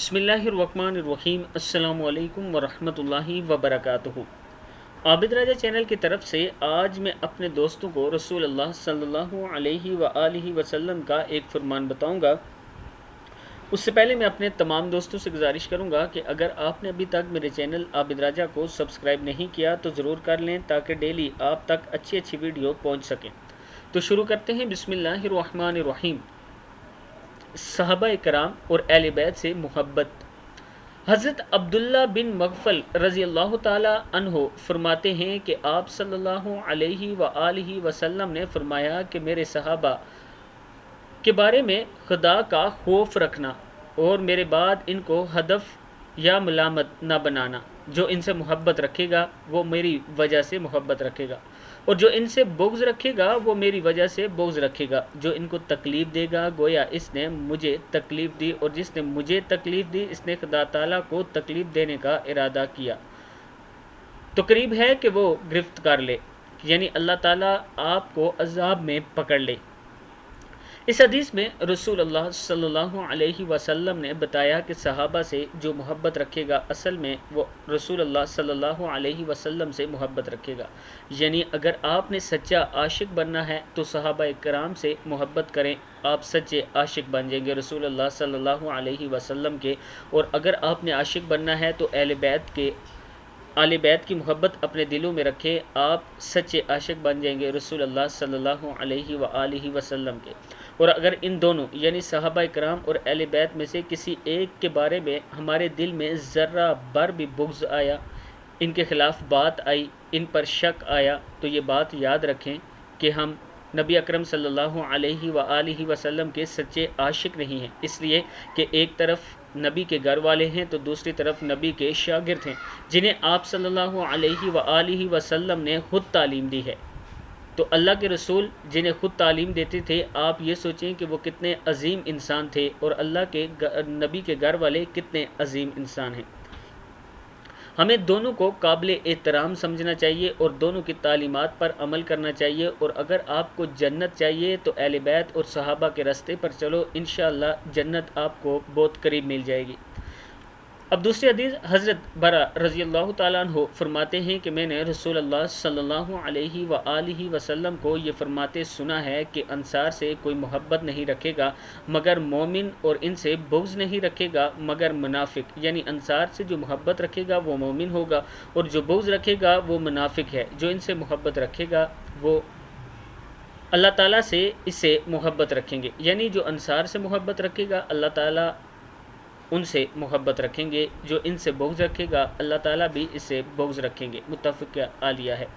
बिस्मिल्लाहिर्रहमानिर्रहीम। अस्सलामु अलैकुम वरहमतुल्लाहि वबरकातुहू। आबिद राजा चैनल की तरफ से आज मैं अपने दोस्तों को रसूल अल्लाह सल्लल्लाहु अलैहि वआलिहि वसल्लम का एक फरमान बताऊंगा। उससे पहले मैं अपने तमाम दोस्तों से गुजारिश करूंगा कि अगर आपने अभी तक मेरे चैनल आबिद राजा को सब्सक्राइब नहीं किया तो ज़रूर कर लें ताकि डेली आप तक अच्छी अच्छी वीडियो पहुँच सकें। तो शुरू करते हैं। बिस्मिल्लाहिर्रहमानिर्रहीम। सहाबा इकराम और अहले बैत से मोहब्बत। हज़रत अब्दुल्ला बिन मग़फ़ल रज़ी अल्लाह ताला अन्हो फरमाते हैं कि आप सल्लल्लाहु अलैहि वआलिहि वसल्लम ने फरमाया कि मेरे सहाबा के बारे में खुदा का खौफ रखना और मेरे बाद इनको हदफ या मलामत न बनाना। जो इनसे मोहब्बत रखेगा वो मेरी वजह से मोहब्बत रखेगा और जो इनसे बुग़्ज़ रखेगा वो मेरी वजह से बुग़्ज़ रखेगा। जो इनको तकलीफ़ देगा गोया इसने मुझे तकलीफ़ दी और जिसने मुझे तकलीफ़ दी इसने खुदा ताला को तकलीफ़ देने का इरादा किया तो करीब है कि वो गिरफ्त कर ले, यानी अल्लाह ताला आपको अज़ाब में पकड़ ले। इस हदीस में रसूल अल्लाह सल्लल्लाहु अलैहि वसल्लम ने बताया कि सहाबा से जो मोहब्बत रखेगा असल में वो रसूल अल्लाह सल्लल्लाहु अलैहि वसल्लम से मोहब्बत रखेगा। यानी अगर आपने सच्चा आशिक बनना है तो सहाबा इकराम से मोहब्बत करें, आप सच्चे आशिक बन जाएंगे रसूल अल्लाह सल्लल्लाहु अलैहि वसल्लम के। और अगर आपने आशिक बनना है तो आले बैत की मोहब्बत अपने दिलों में रखें, आप सच्चे आशिक बन जाएंगे रसूल अल्लाह सल्लल्लाहु अलैहि वआलिहि वसल्लम के। और अगर इन दोनों यानी सहाबा इकराम और अहले बैत में से किसी एक के बारे में हमारे दिल में ज़र्रा भर भी बुग़्ज़ आया, इनके ख़िलाफ़ बात आई, इन पर शक आया, तो ये बात याद रखें कि हम नबी अकरम सल्लल्लाहु अलैहि वआलिहि वसल्लम के सच्चे आशिक नहीं हैं। इसलिए कि एक तरफ नबी के घर वाले हैं तो दूसरी तरफ नबी के शागिर्द हैं जिन्हें आप सल्लल्लाहु अलैहि वआलिहि वसल्लम ने ख़ुद तालीम दी है। तो अल्लाह के रसूल जिन्हें ख़ुद तालीम देते थे, आप ये सोचें कि वो कितने अजीम इंसान थे और अल्लाह के नबी के घर वाले कितने अजीम इंसान हैं। हमें दोनों को काबिल एहतराम समझना चाहिए और दोनों की तालीमात पर अमल करना चाहिए। और अगर आपको जन्नत चाहिए तो अहले बैत और सहाबा के रास्ते पर चलो, इंशाअल्लाह जन्नत आपको बहुत करीब मिल जाएगी। अब दूसरी हदीस, हज़रत बरा रज़ी अल्लाह ताला अन्हु फरमाते हैं कि मैंने रसूल अल्लाह सल्लल्लाहु अलैहि वआलिहि वसल्लम को ये फरमाते सुना है कि अंसार से कोई मोहब्बत नहीं रखेगा मगर मोमिन और इनसे बुग़्ज़ नहीं रखेगा मगर मुनाफिक। यानी अंसार से जो मोहब्बत रखेगा वो मोमिन होगा और जो बुग़्ज़ रखेगा वो मुनाफिक है। जो इनसे मोहब्बत रखेगा वो अल्लाह ताला से इससे मोहब्बत रखेंगे। यानी जो अंसार से मोहब्बत रखेगा अल्लाह ताला उनसे मोहब्बत रखेंगे, जो इनसे बुग़्ज़ रखेगा अल्लाह ताला भी इससे बुग़्ज़ रखेंगे। मुत्तफ़िक़ आलिया है।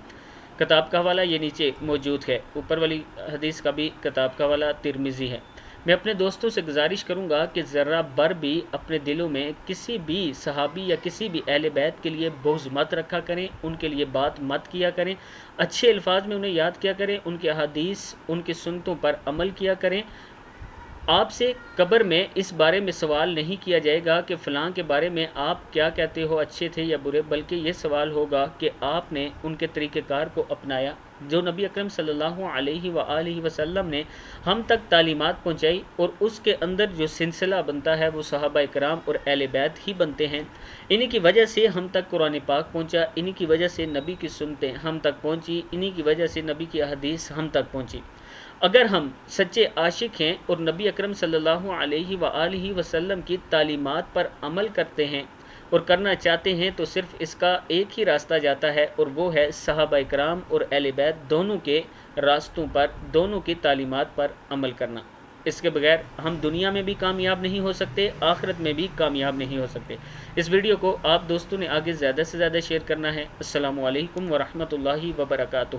किताब का हवाला ये नीचे मौजूद है, ऊपर वाली हदीस का भी किताब का हवाला तिरमिज़ी है। मैं अपने दोस्तों से गुजारिश करूंगा कि ज़रा बर भी अपने दिलों में किसी भी सहाबी या किसी भी अहले बैत के लिए बुग़्ज़ मत रखा करें, उनके लिए बात मत किया करें, अच्छे अल्फाज में उन्हें याद किया करें, उनके हदीस उनकी सुन्नतों पर अमल किया करें। आपसे कब्र में इस बारे में सवाल नहीं किया जाएगा कि फ़लाँ के बारे में आप क्या कहते हो, अच्छे थे या बुरे, बल्कि ये सवाल होगा कि आपने उनके तरीक़ेकार को अपनाया जो नबी अकरम सल्लल्लाहु अलैहि वआलिहि वसल्लम ने हम तक तालीमात पहुँचाई। और उसके अंदर जो सिलसिला बनता है वो सहाबा इकराम और अहले बैत ही बनते हैं। इन्हीं की वजह से हम तक कुरान पाक पहुँचा, इन्हीं की वजह से नबी की सुन्नतें हम तक पहुँची, इन्हीं की वजह से नबी की हदीस हम तक पहुँची। अगर हम सच्चे आशिक हैं और नबी अकरम सल्लल्लाहु अलैहि वआलिहि वसल्लम की तालीमात पर अमल करते हैं और करना चाहते हैं तो सिर्फ़ इसका एक ही रास्ता जाता है और वो है सहाबा इकराम और अहले बैत दोनों के रास्तों पर, दोनों की तालीमात पर अमल करना। इसके बगैर हम दुनिया में भी कामयाब नहीं हो सकते, आखिरत में भी कामयाब नहीं हो सकते। इस वीडियो को आप दोस्तों ने आगे ज़्यादा से ज़्यादा शेयर करना है। अस्सलामु अलैकुम वरहमतुल्लाहि वबरकातुहू।